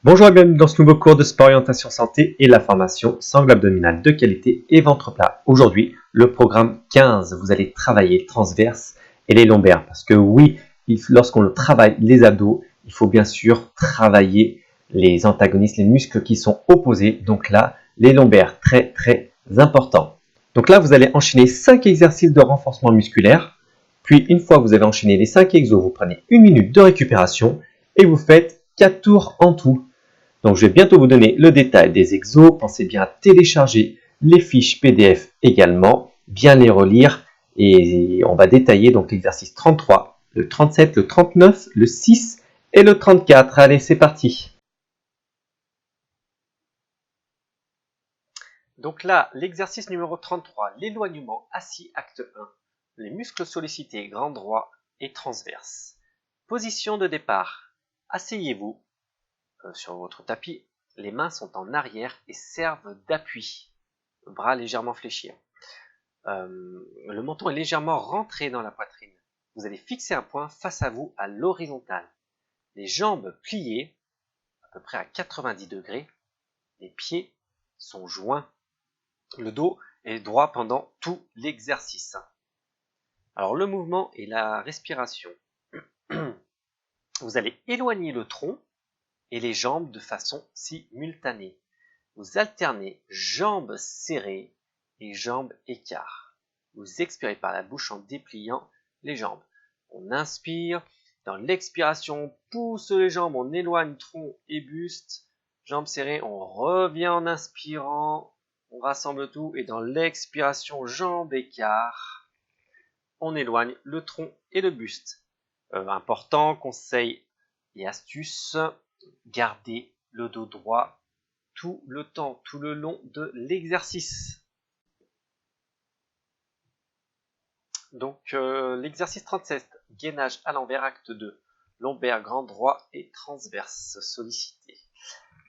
Bonjour et bienvenue dans ce nouveau cours de sport orientation santé et la formation sangle abdominale de qualité et ventre plat. Aujourd'hui, le programme 15, vous allez travailler le transverse et les lombaires. Parce que oui, lorsqu'on travaille les abdos, il faut bien sûr travailler les antagonistes, les muscles qui sont opposés. Donc là, les lombaires, très important. Donc là, vous allez enchaîner 5 exercices de renforcement musculaire. Puis une fois que vous avez enchaîné les 5 exos, vous prenez 1 minute de récupération et vous faites 4 tours en tout. Donc, je vais bientôt vous donner le détail des exos. Pensez bien à télécharger les fiches PDF également, bien les relire. Et on va détailler donc l'exercice 33, le 37, le 39, le 6 et le 34. Allez, c'est parti. Donc là, l'exercice numéro 33, l'éloignement assis acte 1. Les muscles sollicités grand droit et transverse. Position de départ. Asseyez-vous sur votre tapis, les mains sont en arrière et servent d'appui, bras légèrement fléchis. Le menton est légèrement rentré dans la poitrine. Vous allez fixer un point face à vous à l'horizontale. Les jambes pliées, à peu près à 90 degrés. Les pieds sont joints. Le dos est droit pendant tout l'exercice. Alors le mouvement et la respiration. Vous allez éloigner le tronc et les jambes de façon simultanée. Vous alternez jambes serrées et jambes écart. Vous expirez par la bouche en dépliant les jambes. On inspire. Dans l'expiration, on pousse les jambes, on éloigne tronc et buste. Jambes serrées, on revient en inspirant. On rassemble tout. Et dans l'expiration, jambes écart, on éloigne le tronc et le buste. Important, conseil et astuce, gardez le dos droit tout le temps, tout le long de l'exercice. Donc l'exercice 37, gainage à l'envers, acte 2, lombaire grand droit et transverse sollicité.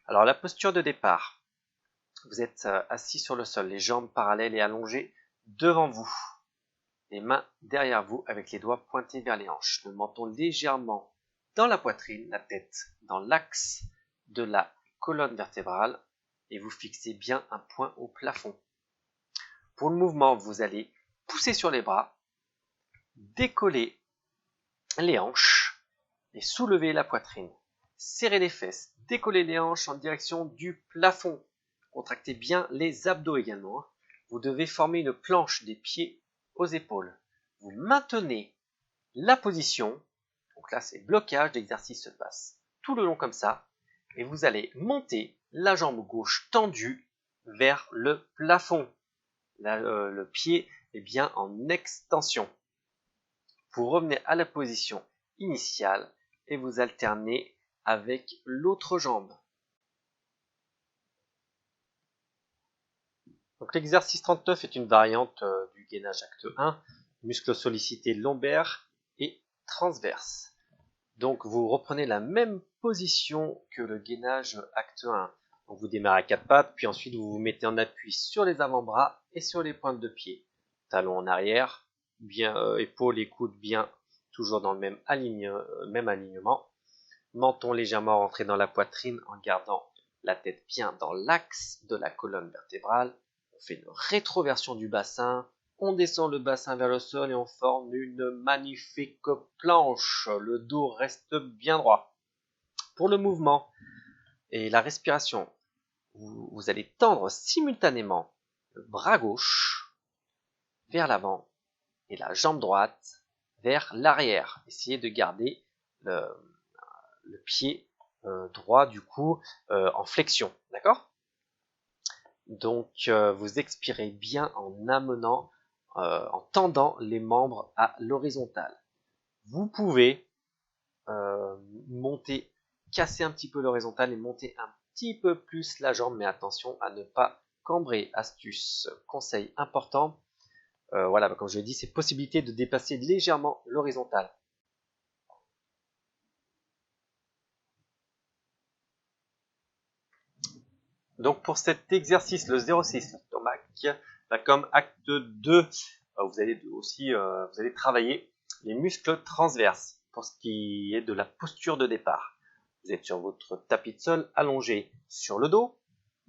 Alors la posture de départ, vous êtes assis sur le sol, les jambes parallèles et allongées devant vous, les mains derrière vous avec les doigts pointés vers les hanches, le menton légèrement dans la poitrine, la tête dans l'axe de la colonne vertébrale et vous fixez bien un point au plafond. Pour le mouvement, vous allez pousser sur les bras, décoller les hanches et soulever la poitrine. Serrez les fesses, décollez les hanches en direction du plafond. Contractez bien les abdos également. Vous devez former une planche des pieds aux épaules. Vous maintenez la position. Donc là, c'est blocage, l'exercice se passe tout le long comme ça. Et vous allez monter la jambe gauche tendue vers le plafond. Là, le pied est bien en extension. Vous revenez à la position initiale et vous alternez avec l'autre jambe. Donc l'exercice 39 est une variante du gainage acte 1, muscles sollicités lombaires et transverse. Donc vous reprenez la même position que le gainage acte 1. Donc vous démarrez à quatre pattes, puis ensuite vous vous mettez en appui sur les avant-bras et sur les pointes de pied. Talons en arrière, bien épaules et coudes bien toujours dans le même alignement. Menton légèrement rentré dans la poitrine en gardant la tête bien dans l'axe de la colonne vertébrale. On fait une rétroversion du bassin. On descend le bassin vers le sol et on forme une magnifique planche. Le dos reste bien droit. Pour le mouvement et la respiration, vous allez tendre simultanément le bras gauche vers l'avant et la jambe droite vers l'arrière. Essayez de garder le pied droit du coup en flexion, d'accord? Donc vous expirez bien en amenant, en tendant les membres à l'horizontale. Vous pouvez casser un petit peu l'horizontale et monter un petit peu plus la jambe, mais attention à ne pas cambrer. Astuce, conseil important. Voilà, comme je l'ai dit, c'est possibilité de dépasser légèrement l'horizontale. Donc pour cet exercice, le 0,6, le stomac, comme acte 2, vous allez travailler les muscles transverses pour ce qui est de la posture de départ. Vous êtes sur votre tapis de sol, allongé sur le dos.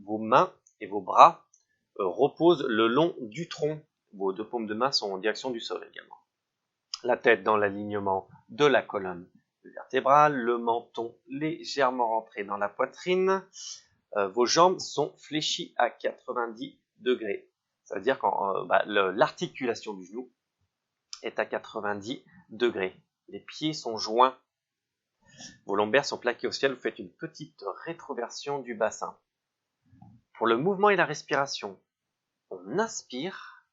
Vos mains et vos bras reposent le long du tronc. Vos deux paumes de main sont en direction du sol également. La tête dans l'alignement de la colonne vertébrale, le menton légèrement rentré dans la poitrine. Vos jambes sont fléchies à 90 degrés. Ça veut dire que l'articulation du genou est à 90 degrés. Les pieds sont joints. Vos lombaires sont plaqués au ciel. Vous faites une petite rétroversion du bassin. Pour le mouvement et la respiration, on inspire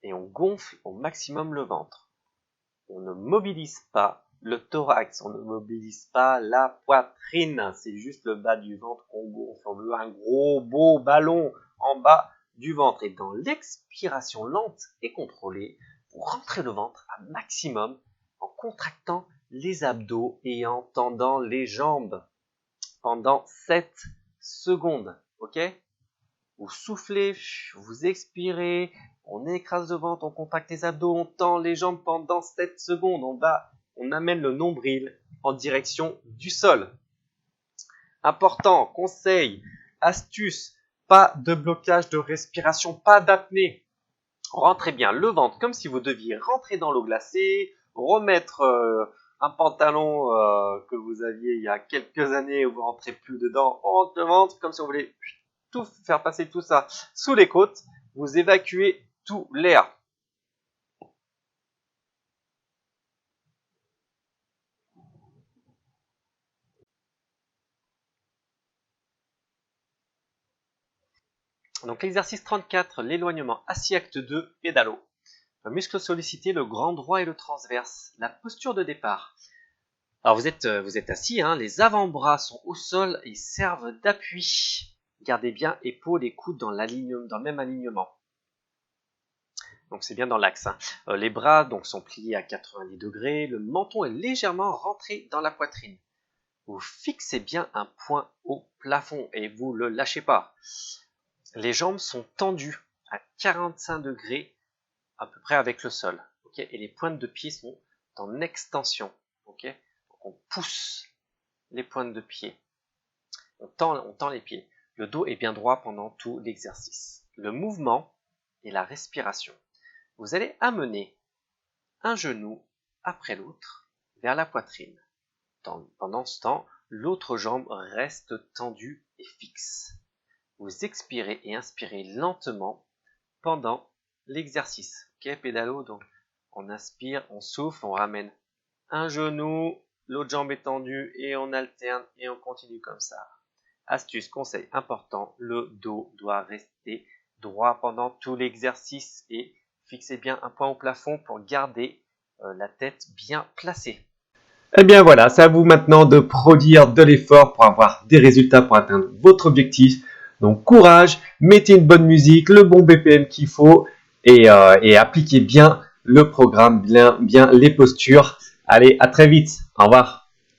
et on gonfle au maximum le ventre. On ne mobilise pas le thorax, on ne mobilise pas la poitrine. C'est juste le bas du ventre qu'on gonfle. On veut un gros beau ballon en bas du ventre. Et dans l'expiration lente et contrôlée, vous rentrez le ventre à maximum en contractant les abdos et en tendant les jambes pendant 7 secondes. Ok ? Vous soufflez, vous expirez, on écrase le ventre, on contracte les abdos, on tend les jambes pendant 7 secondes. On amène le nombril en direction du sol. Important, conseil, astuce, pas de blocage de respiration, pas d'apnée. Rentrez bien le ventre comme si vous deviez rentrer dans l'eau glacée, remettre un pantalon que vous aviez il y a quelques années où vous rentrez plus dedans, on rentre le ventre comme si vous voulez tout faire passer tout ça sous les côtes, vous évacuez tout l'air. Donc l'exercice 34, l'éloignement assis acte 2, pédalo. Un muscle sollicité, le grand droit et le transverse. La posture de départ. Alors vous êtes assis, hein, les avant-bras sont au sol et servent d'appui. Gardez bien épaules et coudes dans le même alignement. Donc c'est bien dans l'axe. Hein. Les bras donc sont pliés à 90 degrés, le menton est légèrement rentré dans la poitrine. Vous fixez bien un point au plafond et vous ne le lâchez pas. Les jambes sont tendues à 45 degrés à peu près avec le sol. Okay, et les pointes de pied sont en extension. Okay, donc on pousse les pointes de pied. On tend les pieds. Le dos est bien droit pendant tout l'exercice. Le mouvement et la respiration. Vous allez amener un genou après l'autre vers la poitrine. Pendant ce temps, l'autre jambe reste tendue et fixe. Vous expirez et inspirez lentement pendant l'exercice. Ok, pédalo, donc on inspire, on souffle, on ramène un genou, l'autre jambe est tendue et on alterne et on continue comme ça. Astuce, conseil important, le dos doit rester droit pendant tout l'exercice et fixez bien un point au plafond pour garder la tête bien placée. Eh bien voilà, c'est à vous maintenant de produire de l'effort pour avoir des résultats pour atteindre votre objectif. Donc courage, mettez une bonne musique, le bon BPM qu'il faut et appliquez bien le programme, bien les postures. Allez, à très vite, au revoir.